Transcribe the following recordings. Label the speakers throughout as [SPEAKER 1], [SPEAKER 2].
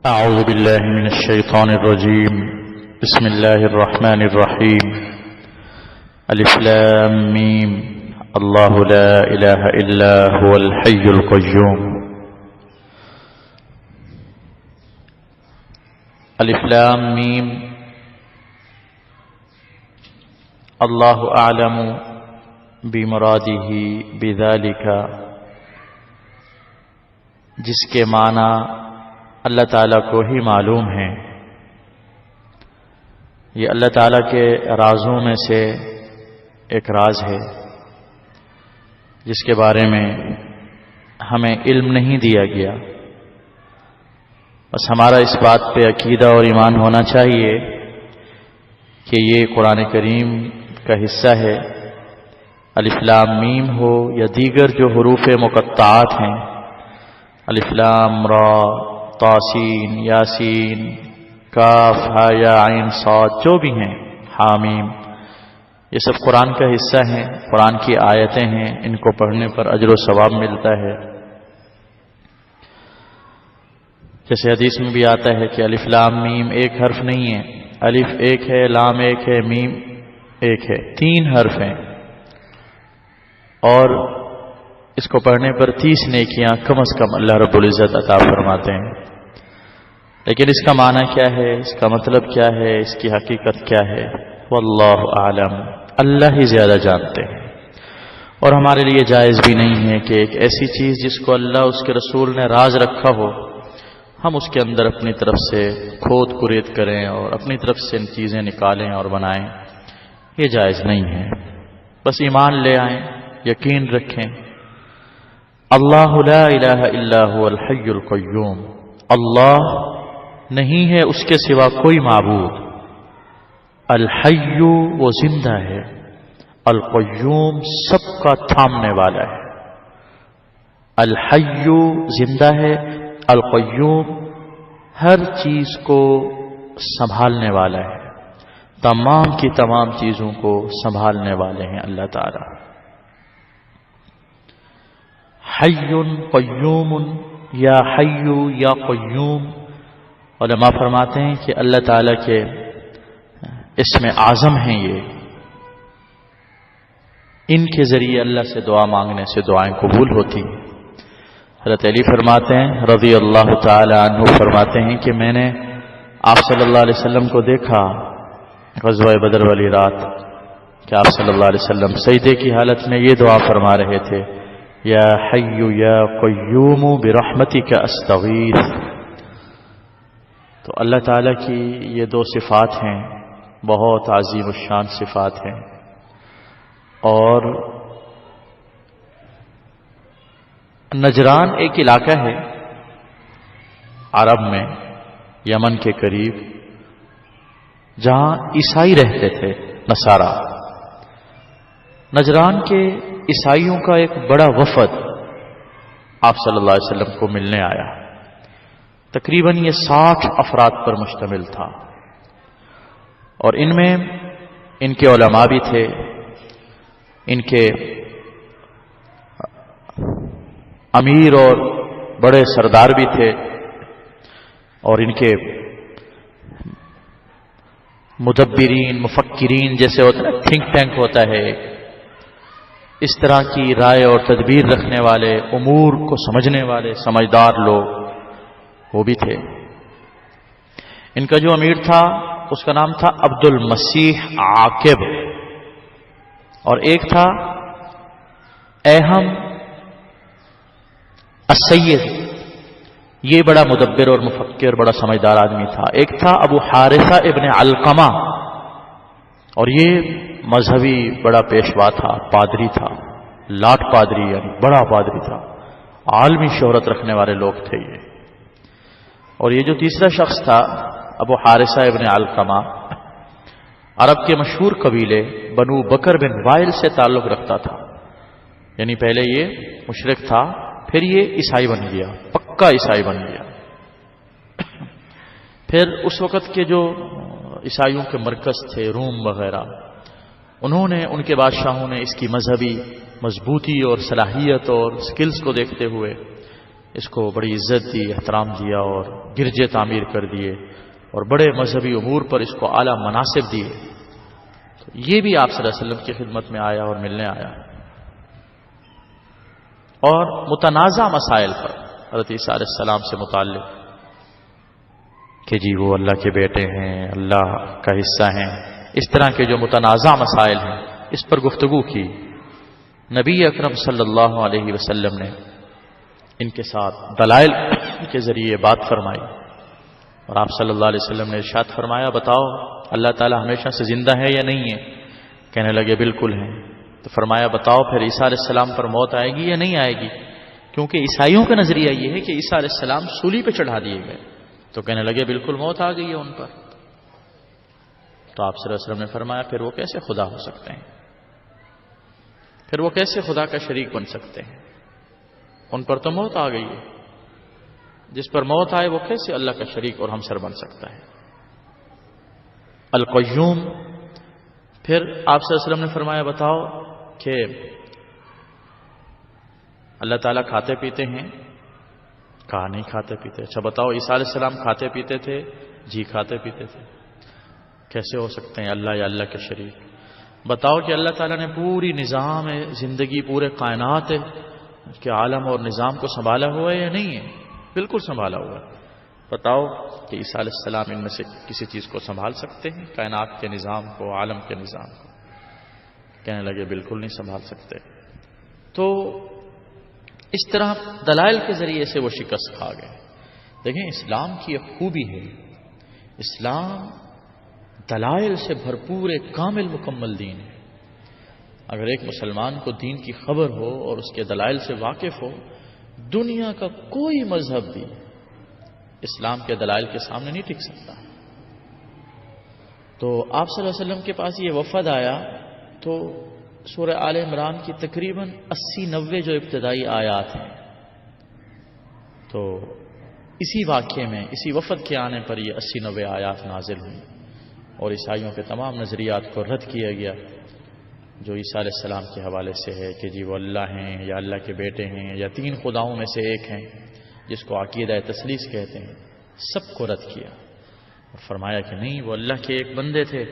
[SPEAKER 1] أعوذ بالله من الشيطان الرجيم. بسم الله الرحمن الرحيم. ألف لام ميم. الله لا إله إلا هو الحي القيوم. ألف لام ميم. الله أعلم بمراده بذلك، جس کے معنی اللہ تعالیٰ کو ہی معلوم ہے. یہ اللہ تعالیٰ کے رازوں میں سے ایک راز ہے جس کے بارے میں ہمیں علم نہیں دیا گیا. بس ہمارا اس بات پہ عقیدہ اور ایمان ہونا چاہیے کہ یہ قرآن کریم کا حصہ ہے. الف لام میم ہو یا دیگر جو حروف مقطعات ہیں، الف لام را، طاسین، یاسین، کاف، ہا یا عین صاد، جو بھی ہیں، حامیم، یہ سب قرآن کا حصہ ہیں، قرآن کی آیتیں ہیں. ان کو پڑھنے پر اجر و ثواب ملتا ہے. جیسے حدیث میں بھی آتا ہے کہ الف لام میم ایک حرف نہیں ہے، الف ایک ہے، لام ایک ہے، میم ایک ہے، 3 حرف ہیں، اور اس کو پڑھنے پر 30 نیکیاں کم از کم اللہ رب العزت عطا فرماتے ہیں. لیکن اس کا معنی کیا ہے، اس کا مطلب کیا ہے، اس کی حقیقت کیا ہے، واللہ اعلم، اللہ ہی زیادہ جانتے ہیں. اور ہمارے لیے جائز بھی نہیں ہے کہ ایک ایسی چیز جس کو اللہ اس کے رسول نے راز رکھا ہو، ہم اس کے اندر اپنی طرف سے کھود کرید کریں اور اپنی طرف سے ان چیزیں نکالیں اور بنائیں. یہ جائز نہیں ہے. بس ایمان لے آئیں، یقین رکھیں. اللہ لا الہ الا هو الحی القیوم، اللہ نہیں ہے اس کے سوا کوئی معبود. الحی وہ زندہ ہے، القیوم سب کا تھامنے والا ہے. الحی زندہ ہے، القیوم ہر چیز کو سنبھالنے والا ہے، تمام کی تمام چیزوں کو سنبھالنے والے ہیں اللہ تعالی. حی قیوم، یا حی یا قیوم، علماء فرماتے ہیں کہ اللہ تعالیٰ کے اسم اعظم ہیں یہ. ان کے ذریعے اللہ سے دعا مانگنے سے دعائیں قبول ہوتی ہیں. حضرت علی فرماتے ہیں رضی اللہ تعالی عنہ، فرماتے ہیں کہ میں نے آپ صلی اللہ علیہ وسلم کو دیکھا غزوہ بدر والی رات کہ آپ صلی اللہ علیہ وسلم سجدے کی حالت میں یہ دعا فرما رہے تھے، یا حی یا قیوم برحمتک استغیث. تو اللہ تعالیٰ کی یہ 2 صفات ہیں، بہت عظیم الشان صفات ہیں. اور نجران ایک علاقہ ہے عرب میں، یمن کے قریب، جہاں عیسائی رہتے تھے، نصارا. نجران کے عیسائیوں کا ایک بڑا وفد آپ صلی اللہ علیہ وسلم کو ملنے آیا. تقریباً یہ 60 افراد پر مشتمل تھا، اور ان میں ان کے علماء بھی تھے، ان کے امیر اور بڑے سردار بھی تھے، اور ان کے مدبرین، مفکرین، جیسے ہوتا ہے تھنک ٹینک ہوتا ہے، اس طرح کی رائے اور تدبیر رکھنے والے، امور کو سمجھنے والے سمجھدار لوگ وہ بھی تھے. ان کا جو امیر تھا اس کا نام تھا عبد المسیح عاقب، اور ایک تھا ایہم السید، یہ بڑا مدبر اور مفکر، بڑا سمجھدار آدمی تھا. ایک تھا ابو حارثہ ابن علقمہ، اور یہ مذہبی بڑا پیشوا تھا، پادری تھا، لاٹ پادری، یعنی بڑا پادری تھا، عالمی شہرت رکھنے والے لوگ تھے یہ. اور یہ جو تیسرا شخص تھا ابو حارثہ ابن علقمہ، عرب کے مشہور قبیلے بنو بکر بن وائل سے تعلق رکھتا تھا. یعنی پہلے یہ مشرک تھا، پھر یہ عیسائی بن گیا، پکا عیسائی بن گیا. پھر اس وقت کے جو عیسائیوں کے مرکز تھے، روم وغیرہ، انہوں نے، ان کے بادشاہوں نے اس کی مذہبی مضبوطی اور صلاحیت اور سکلز کو دیکھتے ہوئے اس کو بڑی عزت دی، احترام دیا اور گرجے تعمیر کر دیے اور بڑے مذہبی امور پر اس کو اعلیٰ مناصب دیے. تو یہ بھی آپ صلی اللہ علیہ وسلم کی خدمت میں آیا اور ملنے آیا. اور متنازع مسائل پر حضرت عیسیٰ علیہ السلام سے متعلق کہ جی وہ اللہ کے بیٹے ہیں، اللہ کا حصہ ہیں، اس طرح کے جو متنازع مسائل ہیں اس پر گفتگو کی. نبی اکرم صلی اللہ علیہ وسلم نے ان کے ساتھ دلائل کے ذریعے بات فرمائی اور آپ صلی اللہ علیہ وسلم نے ارشاد فرمایا بتاؤ اللہ تعالی ہمیشہ سے زندہ ہے یا نہیں ہے؟ کہنے لگے بالکل ہیں. تو فرمایا بتاؤ پھر عیسیٰ علیہ السلام پر موت آئے گی یا نہیں آئے گی؟ کیونکہ عیسائیوں کا نظریہ یہ ہے کہ عیسیٰ علیہ السلام سولی پہ چڑھا دیے گئے. تو کہنے لگے بالکل موت آ گئی ہے ان پر. تو آپ صلی اللہ علیہ وسلم نے فرمایا پھر وہ کیسے خدا ہو سکتے ہیں؟ پھر وہ کیسے خدا کا شریک بن سکتے ہیں؟ ان پر تو موت آ گئی ہے. جس پر موت آئے وہ کیسے اللہ کا شریک اور ہمسر بن سکتا ہے؟ القیوم. پھر آپ صلی اللہ علیہ وسلم نے فرمایا بتاؤ کہ اللہ تعالیٰ کھاتے پیتے ہیں؟ کہا نہیں کھاتے پیتے. اچھا بتاؤ عیسیٰ علیہ السلام کھاتے پیتے تھے؟ جی کھاتے پیتے تھے. کیسے ہو سکتے ہیں اللہ یا اللہ کے شریک؟ بتاؤ کہ اللہ تعالیٰ نے پوری نظام زندگی پورے کائنات کے عالم اور نظام کو سنبھالا ہوا ہے یا نہیں ہے؟ بالکل سنبھالا ہوا ہے. بتاؤ کہ عیسیٰ علیہ السلام ان میں سے کسی چیز کو سنبھال سکتے ہیں؟ کائنات کے نظام کو، عالم کے نظام کو؟ کہنے لگے بالکل نہیں سنبھال سکتے. تو اس طرح دلائل کے ذریعے سے وہ شکست کھا گئے. دیکھیں اسلام کی ایک خوبی ہے، اسلام دلائل سے بھرپور ایک کامل مکمل دین ہے. اگر ایک مسلمان کو دین کی خبر ہو اور اس کے دلائل سے واقف ہو، دنیا کا کوئی مذہب بھی اسلام کے دلائل کے سامنے نہیں ٹک سکتا. تو آپ صلی اللہ علیہ وسلم کے پاس یہ وفد آیا تو سورہ آل عمران کی تقریباً 80-90 جو ابتدائی آیات ہیں، تو اسی واقعے میں اسی وفد کے آنے پر یہ 80-90 آیات نازل ہوئی اور عیسائیوں کے تمام نظریات کو رد کیا گیا جو عیسیٰ علیہ السلام کے حوالے سے ہے کہ جی وہ اللہ ہیں یا اللہ کے بیٹے ہیں یا 3 خداؤں میں سے ایک ہیں، جس کو عقیدہ تثلیث کہتے ہیں. سب کو رد کیا اور فرمایا کہ نہیں، وہ اللہ کے ایک بندے تھے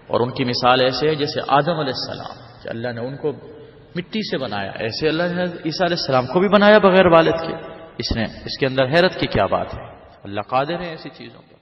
[SPEAKER 1] اور ان کی مثال ایسے ہے جیسے آدم علیہ السلام کہ اللہ نے ان کو مٹی سے بنایا، ایسے اللہ نے عیسیٰ علیہ السلام کو بھی بنایا بغیر والد کے. اس کے اندر حیرت کی کیا بات ہے؟ اللہ قادر ہے ایسی چیزوں پر.